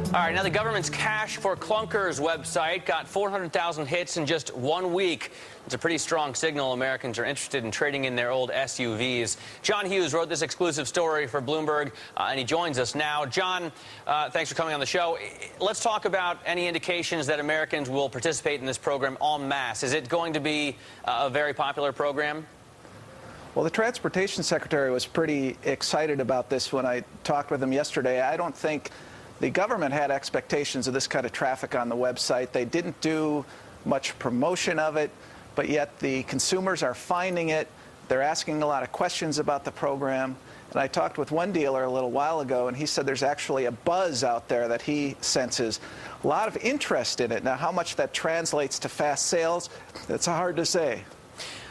All right, now the government's Cash-For-Clunkers website got 400,000 hits in just 1 week. It's a pretty strong signal Americans are interested in trading in their old SUVs. John Hughes wrote this exclusive story for Bloomberg, and he joins us now. John, thanks for coming on the show. Let's talk about any indications that Americans will participate in this program en masse. Is it going to be a very popular program? Well, the Transportation Secretary was pretty excited about this when I talked with him yesterday. I don't think the government had expectations of this kind of traffic on the website. They didn't do much promotion of it, but yet the consumers are finding it. They're asking a lot of questions about the program. And I talked with one dealer a little while ago, and he said there's actually a buzz out there that he senses. A lot of interest in it. Now, how much that translates to fast sales, it's hard to say.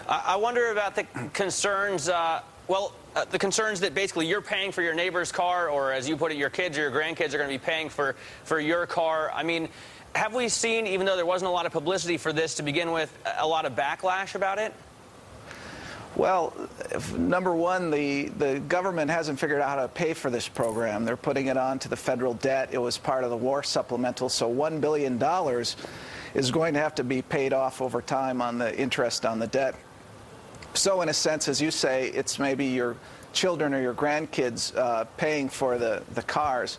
I wonder about the concerns, the concerns that basically you're paying for your neighbor's car, or as you put it, your kids or your grandkids are going to be paying for your car. I mean, have we seen, even though there wasn't a lot of publicity for this to begin with, a lot of backlash about it? Well, number one, the government hasn't figured out how to pay for this program. They're putting it on to the federal debt. It was part of the war supplemental, so $1 billion is going to have to be paid off over time on the interest on the debt. So in a sense, as you say, it's maybe your children or your grandkids paying for the cars.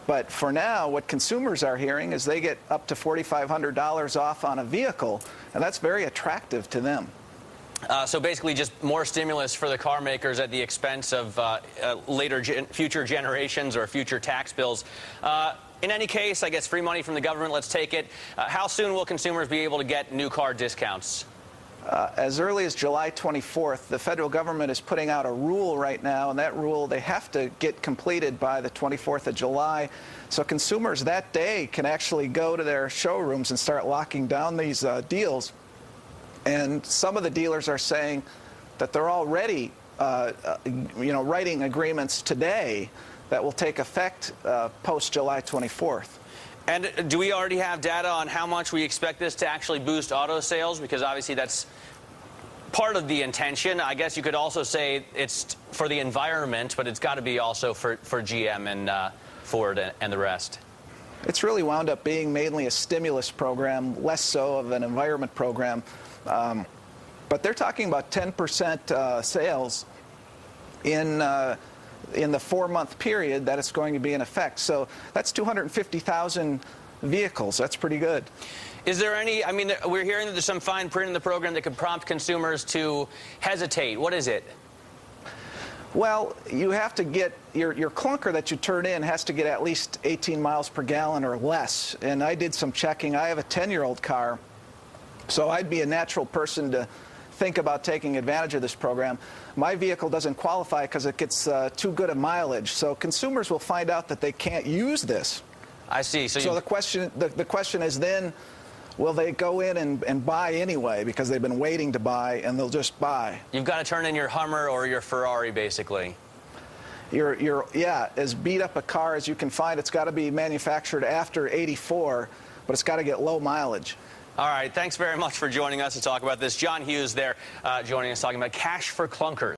But for now, what consumers are hearing is they get up to $4,500 off on a vehicle, and that's very attractive to them. So basically just more stimulus for the car makers at the expense of future generations or future tax bills. In any case, I guess free money from the government, let's take it. How soon will consumers be able to get new car discounts? As early as July 24th, the federal government is putting out a rule right now, and that rule they have to get completed by the 24th of July. So consumers that day can actually go to their showrooms and start locking down these deals. And some of the dealers are saying that they're already, writing agreements today that will take effect post July 24th. And do we already have data on how much we expect this to actually boost auto sales? Because obviously that's part of the intention. I guess you could also say it's for the environment, but it's got to be also for GM and Ford and the rest. It's really wound up being mainly a stimulus program, less so of an environment program. But they're talking about 10% sales in the 4-month period that it's going to be in effect. So that's 250,000 vehicles. That's pretty good. Is there any, I mean, we're hearing that there's some fine print in the program that could prompt consumers to hesitate. What is it? Well, you have to get, your clunker that you turn in has to get at least 18 miles per gallon or less. And I did some checking. I have a 10-year-old car, so I'd be a natural person to think about taking advantage of this program. My vehicle doesn't qualify because it gets too good a mileage. So consumers will find out that they can't use this. I see. So the question is then, will they go in and buy anyway because they've been waiting to buy, and they'll just buy? You've got to turn in your Hummer or your Ferrari, basically. Yeah, as beat up a car as you can find. It's got to be manufactured after '84, but it's got to get low mileage. All right, thanks very much for joining us to talk about this. John Hughes there joining us talking about Cash-For-Clunkers.